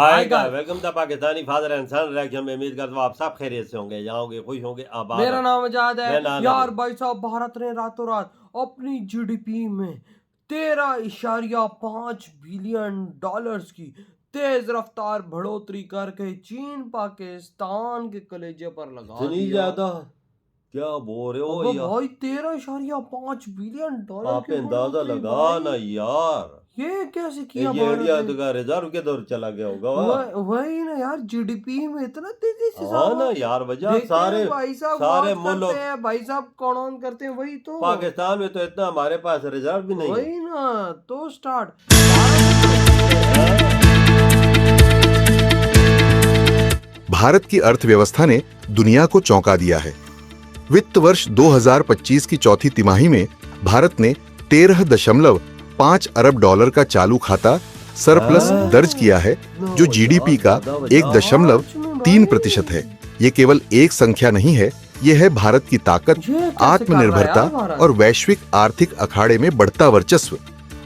Hi hi guys, guys. Welcome the Pakistani father and son reaction में। उम्मीद करता हूँ आप सब खैरियत से होंगे, यहाँ होंगे, खुश होंगे, आबाद मेरा हैं। नाम आजाद है मैं नाना यार। हूँ। भाई साहब, भारत ने रातों रात अपनी जीडीपी में 13.5 बिलियन डॉलर्स की तेज रफ्तार बढ़ोतरी करके चीन पाकिस्तान के कलेजे पर लगा इतनी दिया। ज्यादा क्या बोल रहे हो अब यार? भाई 13.5 बिलियन डॉलर आप की अंदाजा बढ़ोतरी लगा ना भाई। यार। ये कैसे किया ये भारत इंडिया ने? तो का रिजर्व के दौर चला गया होगा वाह। वही ना यार, जीडीपी में इतना तेजी से हाँ ना इजाफा। यार, वजह देखते हैं सारे भाई साहब, सारे वॉच करते मुल्क। हैं भाई साहब, कौन ऑन करते हैं, वही तो। पाकिस्तान में तो इतना हमारे पास रिजर्व भी नहीं है। वही ना, तो स्टार्ट। हाँ? भारत की अर्थव्यवस्था ने दुनिया को चौंका दिया है। वित्त वर्ष 2025 की चौथी तिमाही में भारत ने 13.5 अरब डॉलर का चालू खाता सरप्लस दर्ज किया है, जो जीडीपी का 1.3% है। ये केवल एक संख्या नहीं है, ये है भारत की ताकत, ये कैसे आत्मनिर्भरता कर रहा है यार भारत? और वैश्विक आर्थिक अखाड़े में बढ़ता वर्चस्व।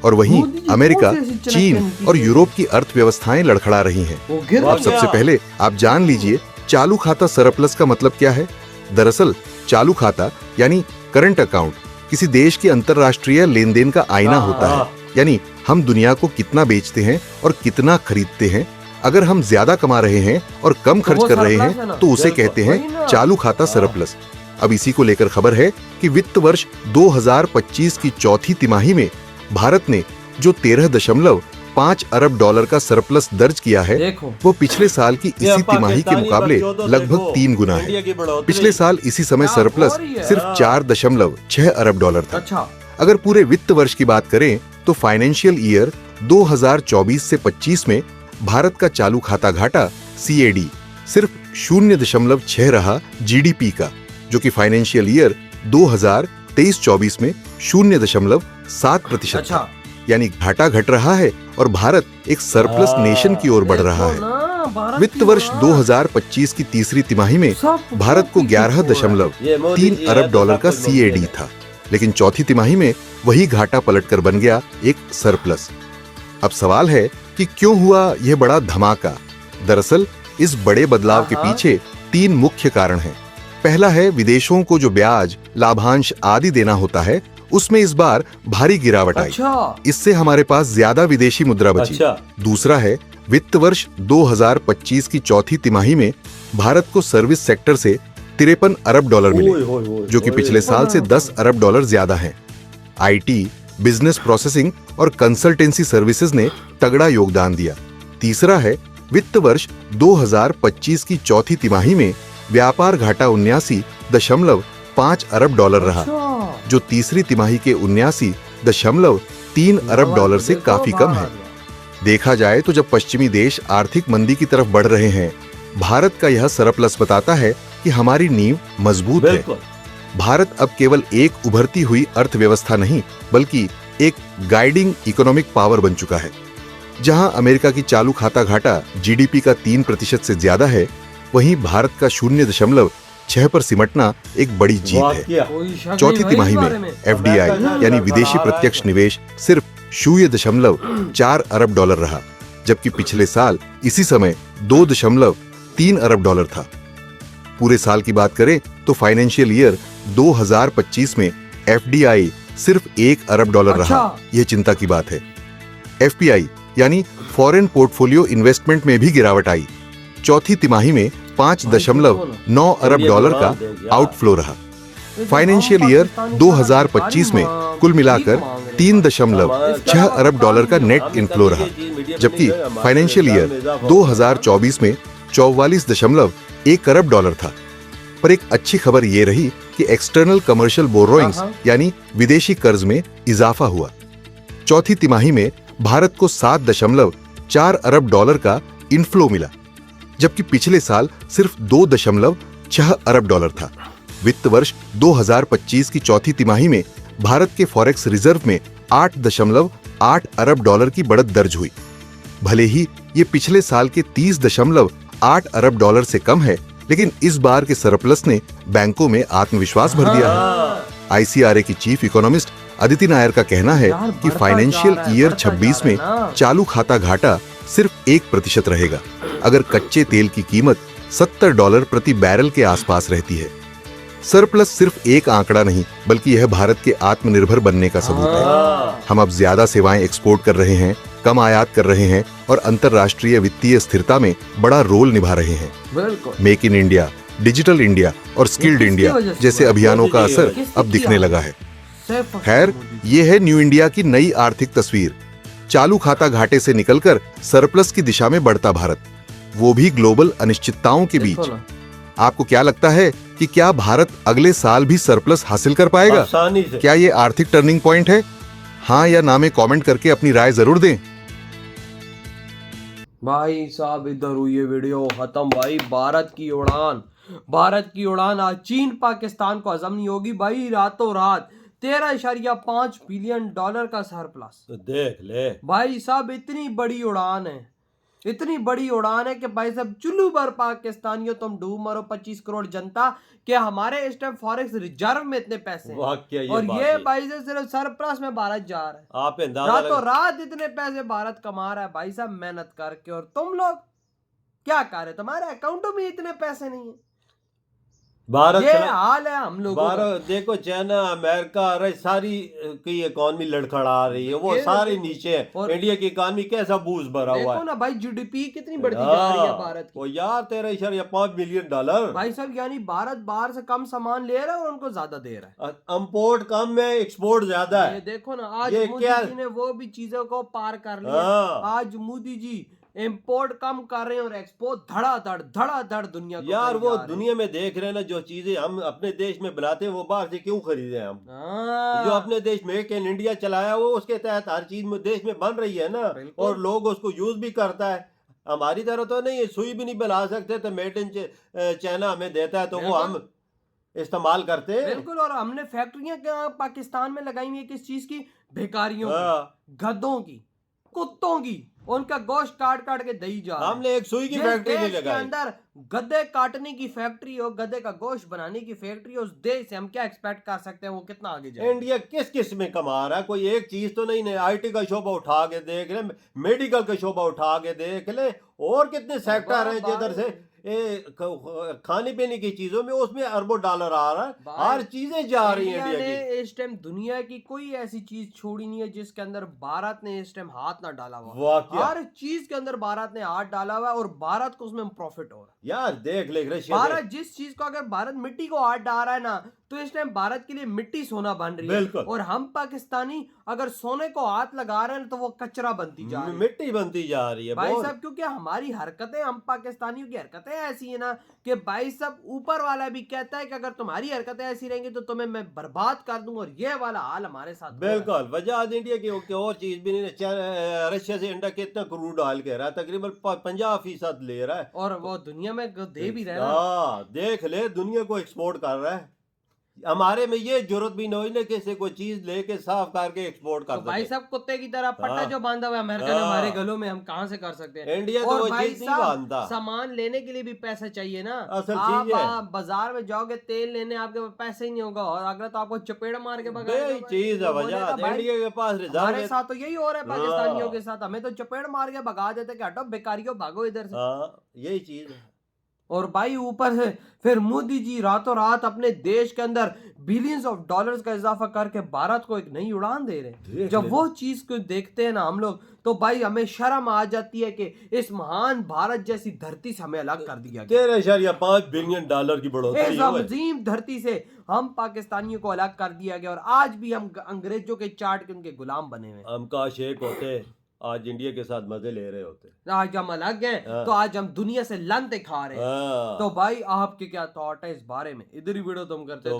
और वहीं मोदी जी अमेरिका, कौन सी ऐसी चीन चाणक्य और नीति? यूरोप की अर्थव्यवस्थाएं लड़खड़ा रही हैं। वो गिर वाह, अब सबसे क्या? पहले आप जान लीजिए चालू खाता सरप्लस का मतलब क्या है। दरअसल चालू खाता यानी करंट अकाउंट किसी देश के अंतरराष्ट्रीय लेन देन का आईना होता है। यानी हम दुनिया को कितना बेचते हैं और कितना खरीदते हैं। अगर हम ज्यादा कमा रहे हैं और कम तो खर्च वो कर रहे सरप्लस है हैं ना? तो उसे बिल्कुल, कहते वही हैं ना। चालू खाता सरप्लस। अब इसी को लेकर खबर है कि वित्त वर्ष 2025 की चौथी तिमाही में भारत ने जो 13.5 अरब डॉलर का सरप्लस दर्ज किया है, देखो वो पिछले साल की ये इसी तिमाही के पाकिस्तानी मुकाबले बच्चों तो लगभग देखो, 3 गुना इंडिया है। की बढ़ोतरी। पिछले साल इसी समय क्या सरप्लस हो रही है? सिर्फ 4.6 अरब डॉलर था। अच्छा, अगर पूरे वित्त वर्ष की बात करें तो फाइनेंशियल ईयर 2024 से 25 में भारत का चालू खाता घाटा सीएडी सिर्फ 0.6 रहा जीडीपी का, जो कि फाइनेंशियल ईयर 2023-24 में 0.7% अच्छा। था। यानी घाटा घट रहा है और भारत एक सरप्लस नेशन की ओर बढ़ रहा है। वित्त वर्ष 2025 की तीसरी तिमाही में भारत को 11.3 अरब डॉलर का सीएडी था, लेकिन चौथी तिमाही में वही घाटा पलटकर बन गया एक सरप्लस। अब सवाल है कि क्यों हुआ यह बड़ा धमाका? दरअसल इस बड़े बदलाव के पीछे 3 मुख्य कारण हैं। पहला है विदेशों को जो ब्याज, लाभांश आदि देना होता है, उसमें इस बार भारी गिरावट आई। अच्छा, इससे हमारे पास ज्यादा विदेशी मुद्रा बची। अच्छा। दूसरा है वित्त वर्ष 2025 की चौथी तिमाही में भारत को सर्विस सेक्टर से 53 अरब डॉलर मिले, जो कि पिछले साल से 10 अरब डॉलर ज्यादा हैं। आईटी, बिजनेस प्रोसेसिंग और कंसल्टेंसी सर्विसेज ने तगड़ा योगदान दिया। तीसरा है वित्त वर्ष 2025 की चौथी तिमाही में व्यापार घाटा 79.5 अरब डॉलर रहा, अच्छा। जो तीसरी तिमाही के 79.3 अरब डॉलर से काफी कम है। देखा जाए तो जब पश्चिमी देश आर्थिक मंदी की तरफ बढ़ रहे हैं, भारत का यह सरप्लस बताता है कि हमारी नींव मजबूत है। बिल्कुल। भारत अब केवल एक उभरती हुई अर्थव्यवस्था नहीं, बल्कि एक गाइडिंग इकोनॉमिक पावर बन चुका है। जहां अमेरिका की चालू खाता घाटा जीडीपी का 3% से ज्यादा है, वहीं भारत का 0.6 पर सिमटना एक बड़ी जीत वाह, है। क्या? चौथी तिमाही में एफडीआई यानी विदेशी प्रत्यक्ष निवेश सिर्फ 0.4 अरब डॉलर रहा, जबकि पिछले साल इसी समय 2.3 अरब डॉलर था। पूरे साल की बात करें तो फाइनेंशियल ईयर 2025 में एफडीआई सिर्फ 1 अरब डॉलर रहा। यह चिंता की बात है। एफपीआई यानी फॉरेन पोर्टफोलियो इन्वेस्टमेंट में भी गिरावट आई। चौथी तिमाही में 5.9 अरब डॉलर का आउटफ्लो रहा। फाइनेंशियल ईयर 2025 में कुल मिलाकर 3.6 अरब डॉलर का नेट इनफ्लो रहा, जबकि फाइनेंशियल ईयर 2024 में 44.1 अरब डॉलर था। पर एक अच्छी खबर ये रही कि एक्सटर्नल कमर्शियल बोरोइंग्स यानी विदेशी कर्ज में इजाफा हुआ। चौथी तिमाही में भारत को 7.4 अरब डॉलर का इनफ्लो मिला, जबकि पिछले साल सिर्फ 2.6 अरब डॉलर था। वित्त वर्ष 2025 की चौथी तिमाही में भारत के फॉरेक्स रिजर्व में 8.8 अरब डॉलर की बढ़त दर्ज हुई। भले ही ये पिछले साल के 30.8 अरब डॉलर से कम है, लेकिन इस बार के सरप्लस ने बैंकों में आत्मविश्वास भर दिया है। आईसीआरए की चीफ इकोनॉमिस्ट अदिति नायर का कहना है कि फाइनेंशियल ईयर 26 में चालू खाता घाटा सिर्फ 1% रहेगा। अगर कच्चे तेल की कीमत $70 प्रति बैरल के आसपास रहती है। सरप्लस सिर्फ एक आंकड़ा नहीं, बल्कि यह भारत के आत्मनिर्भर बनने का सबूत है। हम अब ज्यादा सेवाएं एक्सपोर्ट कर रहे हैं, कम आयात कर रहे हैं और अंतर्राष्ट्रीय वित्तीय स्थिरता में बड़ा रोल निभा रहे हैं। बिल्कुल। Make in India, digital India और स्किल्ड इंडिया जैसे अभियानों का असर अब दिखने लगा है। खैर, ये है न्यू इंडिया की नई आर्थिक तस्वीर। चालू खाता घाटे से निकलकर सरप्लस की दिशा में बढ़ता भारत, वो भी ग्लोबल अनिश्चितताओं के बीच। आपको क्या लगता है कि क्या भारत अगले साल भी सरप्लस हासिल कर पाएगा? आसानी से। क्या ये आर्थिक टर्निंग पॉइंट है? हाँ या ना में कमेंट करके अपनी राय जरूर दें। भाई साहब इधर हुई ये वीडियो खत्म। भाई भारत की उड़ान आज चीन पाकिस्तान को हजम नहीं होगी भाई। रातों रात $13.5 बिलियन का सरप्लस। तो देख ले भाई साहब इतनी बड़ी उड़ान है कि भाई साहब चुल्लू भर पाकिस्तानियों तुम डूब मरो। 25 करोड़ जनता के हमारे इस टाइम फॉरेक्स रिजर्व में इतने पैसे हैं। और ये भाई साहब सिर्फ सरप्लस में भारत जा रहा है। आप रातों रात इतने पैसे भारत कमा रहा है भाई साहब मेहनत करके, और तुम लोग क्या कर रहे? तुम्हारे अकाउंटों में इतने पैसे नहीं है। भारत ये हाल है हम लोगों का। भारत देखो, चाइना, अमेरिका, सारी की इकोनॉमी लड़खड़ा रही है, वो सारी नीचे है। और इंडिया की इकोनॉमी कैसा बूस्ट भरा हुआ देखो है ना भाई, जीडीपी कितनी बढ़ती जा रही है भारत की। वो यार $13.5 बिलियन। भाई साहब यानी भारत बाहर से कम सामान ले रहा है और उनको ज्यादा दे रहा है। इंपोर्ट कम है, एक्सपोर्ट ज्यादा है। ये देखो ना, आज ये मोदी क्या? जी ने वो भी चीजों को पार कर लिया। आज मोदी जी इंपोर्ट कम कर रहे हैं और एक्सपोर्ट धड़ाधड़ दुनिया को यार कर वो जा रहे हैं। दुनिया में देख रहे हैं ना, जो चीजें हम अपने देश में बनाते हैं वो बाहर से क्यों खरीदे हम? जो अपने देश मेक इन इंडिया चलाया वो उसके तहत हर चीज में देश में बन रही है ना, और लोग उसको यूज भी करता है। हमारी तरह तो नहीं, सुई भी नहीं बना सकते, तो मेड इन चाइना हमें देता है तो वो हम इस्तेमाल करते हैं। बिल्कुल। और हमने फैक्ट्रियां पाकिस्तान में लगाई हुई है किस चीज की? भिखारियों की, गधों की, कुत्तों की। उनका गोश्त काट के दही जा रहा है। हमने एक सुई की फैक्ट्री नहीं लगाई। अंदर गधे काटने की फैक्ट्री हो, गधे का गोश्त बनाने की फैक्ट्री, उस देश से हम क्या एक्सपेक्ट कर सकते हैं वो कितना आगे जाए? इंडिया किस किस में कमा रहा है? कोई एक चीज तो नहीं। आईटी का शोबा उठा के देख ले, मेडिकल का शोबा उठा के देख ले, और कितने सेक्टर हैं जिधर से खाने पीने की चीजों में उसमें अरबों डॉलर आ रहा है। हर चीजें जा रही हैं इंडिया की। इस टाइम दुनिया की कोई ऐसी चीज छोड़ी नहीं है जिसके अंदर भारत ने इस टाइम हाथ ना डाला हुआ। हर चीज के अंदर भारत ने हाथ डाला हुआ है और भारत को उसमें प्रॉफिट हो रहा है। यार देख ले भारत जिस चीज को, अगर भारत मिट्टी को हाथ डाल रहा है ना, तो इस टाइम भारत के लिए मिट्टी सोना बन रही है। और हम पाकिस्तानी अगर सोने को हाथ लगा रहे हैं तो वो कचरा बनती जा रही है, मिट्टी बनती जा रही है भाई साहब। क्योंकि हमारी हरकतें, हम पाकिस्तानियों की हरकतें ऐसी है ना कि भाई साहब ऊपर वाला भी कहता है कि अगर तुम्हारी हरकतें ऐसी रहेंगी तो तुम्हें मैं बर्बाद कर दूंगा। और ये वाला हाल हमारे साथ बिल्कुल। वजह इंडिया की और चीज भी नहीं। रशिया से इंडिया कितना क्रूड ऑयल कह रहा है, तकरीबन 50% ले रहा है, और वो दुनिया में दे भी रहा है। देख ले, दुनिया को एक्सपोर्ट कर रहा है। हमारे में ये जरूरत भी नहीं ना कि कोई चीज लेके साफ करके एक्सपोर्ट कर तो भाई साहब कुत्ते की तरह पट्टा जो बांधा हुआ है अमेरिका ने हमारे गलों में, हम कहां से कर सकते हैं? इंडिया तो वो चीज नहीं बांधता। सामान लेने के लिए भी पैसा चाहिए ना। असल चीज है, आप बाजार में जाओगे तेल लेने, आपके पास पैसे ही नहीं होगा और अगर तो आपको चपेड़ मार के भगाएगा। चीज है वजह इंडिया के पास रिजर्व है। हमारे साथ तो यही हो रहा है पाकिस्तानियों के साथ। हमें तो चपेड़ मार के भगा देते कि हटो बेकारियों, भागो इधर से। यही चीज है। और भाई ऊपर से फिर मोदी जी रातों रात अपने देश के अंदर बिलियंस ऑफ डॉलर्स का इजाफा करके भारत को एक नई उड़ान दे रहे हैं। जब वो चीज को देखते हैं ना हम लोग, तो भाई हमें शर्म आ जाती है कि इस महान भारत जैसी धरती से हमें अलग कर दिया गया। $13.5 बिलियन की बढ़ोतरी, इस अजीम धरती से हम पाकिस्तानियों को अलग कर दिया गया और आज भी हम अंग्रेजों के चाट के उनके गुलाम बने हुए। हम का शेख होते, आज इंडिया के साथ मजे ले रहे होते। आज हम अलग हैं तो आज हम दुनिया से लंते खा रहे हैं। तो भाई आपके क्या थॉट है इस बारे में? इधर ही वीडियो तुम करते तो